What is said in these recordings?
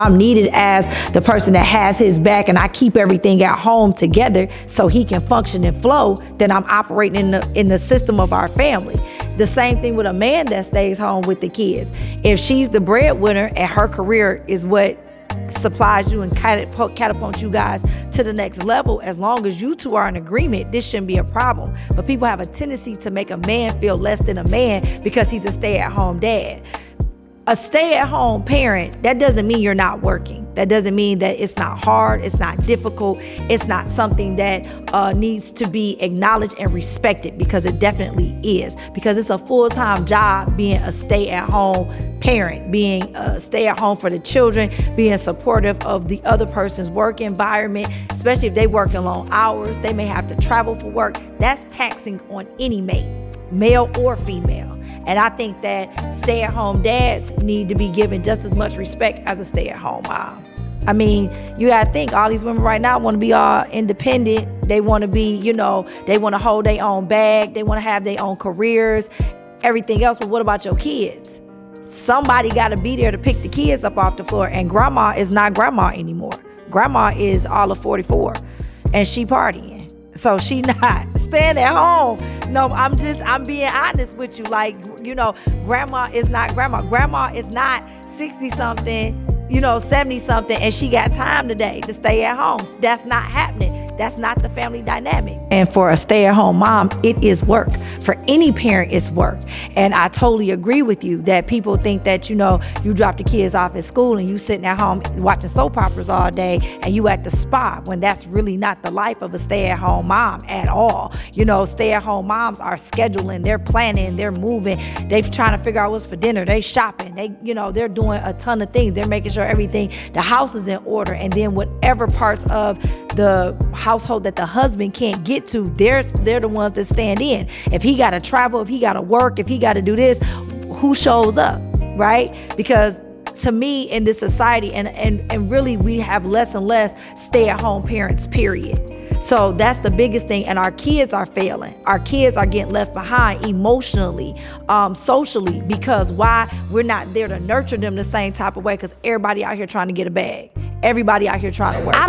I'm needed as the person that has his back, and I keep everything at home together so he can function and flow, then I'm operating in the system of our family. The same thing with a man that stays home with the kids. If she's the breadwinner and her career is what supplies you and catapults you guys to the next level, as long as you two are in agreement, this shouldn't be a problem. But people have a tendency to make a man feel less than a man because he's a stay-at-home dad. A stay-at-home parent, that doesn't mean you're not working. That doesn't mean that it's not hard, it's not difficult, it's not something that needs to be acknowledged and respected, because it definitely is. Because it's a full-time job being a stay-at-home parent, being a stay-at-home for the children, being supportive of the other person's work environment, especially if they work in long hours, they may have to travel for work. That's taxing on any mate, male or female. And I think that stay-at-home dads need to be given just as much respect as a stay-at-home mom. I mean, you gotta think, all these women right now want to be all independent. They want to be, they want to hold their own bag. They want to have their own careers, everything else. But what about your kids? Somebody got to be there to pick the kids up off the floor. And grandma is not grandma anymore. Grandma is all of 44 and she partying. So she not staying at home. No, I'm being honest with you. Like, grandma is not grandma. Grandma is not 60 something, 70 something, and she got time today to stay at home. That's not happening. That's not the family dynamic. And for a stay-at-home mom, it is work. For any parent, it's work. And I totally agree with you that people think that, you drop the kids off at school and you sitting at home watching soap operas all day and you at the spa, when that's really not the life of a stay-at-home mom at all. Stay-at-home moms are scheduling, they're planning, they're moving, they're trying to figure out what's for dinner, they shopping, they're doing a ton of things. They're making sure everything, the house is in order, and then whatever parts of the household that the husband can't get to, they're the ones that stand in. If he got to travel, if he got to work, if he got to do this, who shows up, right? Because to me, in this society, and really we have less and less stay-at-home parents, period. So that's the biggest thing. And our kids are failing. Our kids are getting left behind emotionally, socially, because why? We're not there to nurture them the same type of way, because everybody out here trying to get a bag. Everybody out here trying to work. I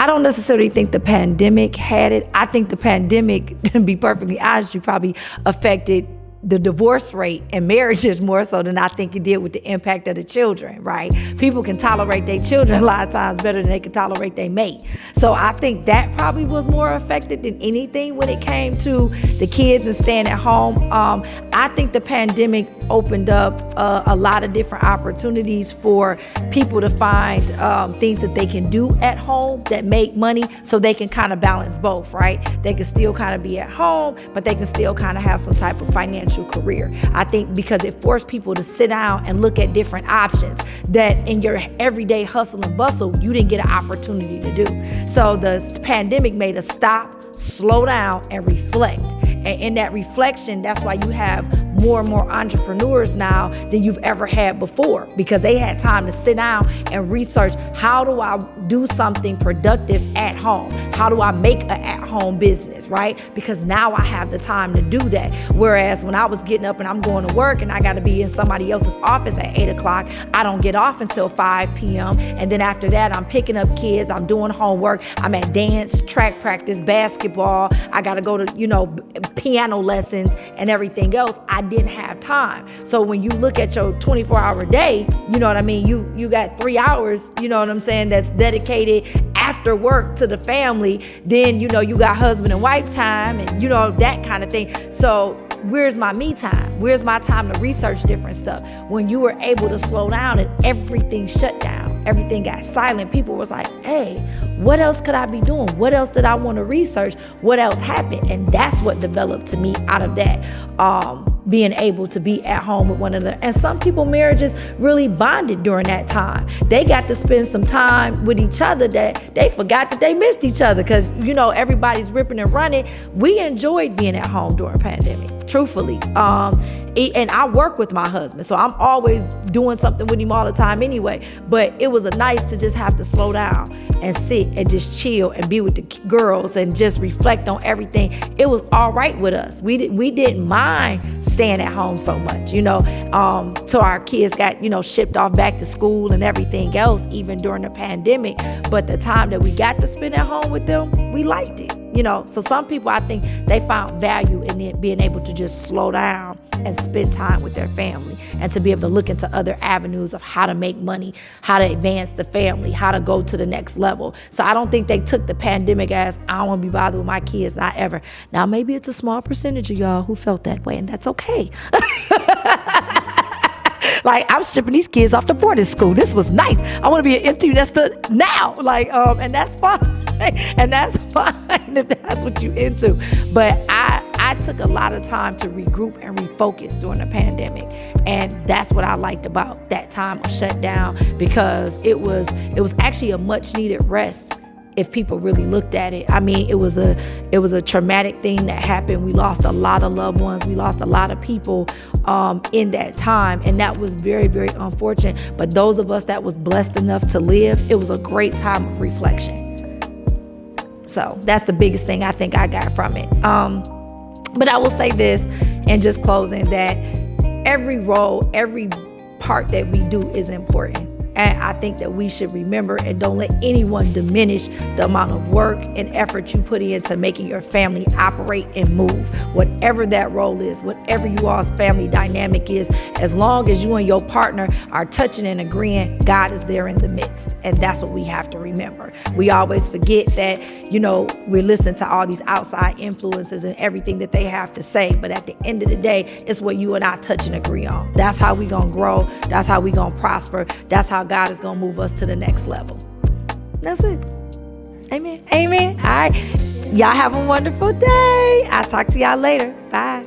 don't necessarily think the pandemic had it. I think the pandemic, to be perfectly honest, you probably affected the divorce rate and marriages more so than I think it did with the impact of the children, right? People can tolerate their children a lot of times better than they can tolerate their mate. So I think that probably was more affected than anything when it came to the kids and staying at home. I think the pandemic opened up a lot of different opportunities for people to find things that they can do at home that make money, so they can kind of balance both, right? They can still kind of be at home, but they can still kind of have some type of financial career. I think because it forced people to sit down and look at different options that in your everyday hustle and bustle, you didn't get an opportunity to do. So the pandemic made us stop, slow down, and reflect. And in that reflection, that's why you have more and more entrepreneurs now than you've ever had before, because they had time to sit down and research, how do I do something productive at home? How do I make an at-home business, right? Because now I have the time to do that. Whereas when I was getting up and I'm going to work and I got to be in somebody else's office at 8 o'clock, I don't get off until 5 p.m. And then after that, I'm picking up kids, I'm doing homework, I'm at dance, track practice, basketball, I got to go to, piano lessons and everything else. I didn't have time. So when you look at your 24-hour day, you know what I mean? You got 3 hours, you know what I'm saying, that's dedicated after work to the family. Then, you got husband and wife time and, that kind of thing. So where's my me time? Where's my time to research different stuff? When you were able to slow down and everything shut down, everything got silent, people was like, hey, what else could I be doing? What else did I want to research? What else happened? And that's what developed to me out of that, being able to be at home with one another. And some people, marriages really bonded during that time. They got to spend some time with each other that they forgot that they missed each other, because, everybody's ripping and running. We enjoyed being at home during the pandemic. truthfully. And I work with my husband, so I'm always doing something with him all the time anyway. But it was nice to just have to slow down and sit and just chill and be with the girls and just reflect on everything. It was all right with us. We didn't mind staying at home so much, till our kids got, shipped off back to school and everything else, even during the pandemic. But the time that we got to spend at home with them, we liked it. So some people, I think they found value in it, being able to just slow down and spend time with their family, and to be able to look into other avenues of how to make money, how to advance the family, how to go to the next level. So I don't think they took the pandemic as, I don't want to be bothered with my kids, not ever. Now, maybe it's a small percentage of y'all who felt that way, and that's okay. Like, I'm shipping these kids off to boarding school. This was nice. I want to be an empty nester now. And that's fine. And that's fine if that's what you into. But I took a lot of time to regroup and refocus during the pandemic. And that's what I liked about that time of shutdown, because it was actually a much needed rest. If people really looked at it, I mean, it was a traumatic thing that happened. We lost a lot of loved ones. We lost a lot of people in that time, and that was very, very unfortunate. But those of us that was blessed enough to live, it was a great time of reflection. So that's the biggest thing I think I got from it. But I will say this, in just closing, that every role, every part that we do is important. And I think that we should remember and don't let anyone diminish the amount of work and effort you put into making your family operate and move. Whatever that role is, whatever you all's family dynamic is, as long as you and your partner are touching and agreeing, God is there in the midst. And that's what we have to remember. We always forget that, we're listening to all these outside influences and everything that they have to say. But at the end of the day, it's what you and I touch and agree on. That's how we gonna grow. That's how we gonna prosper. That's how God is going to move us to the next level. That's it. Amen. Amen. All right. Y'all have a wonderful day. I'll talk to y'all later. Bye.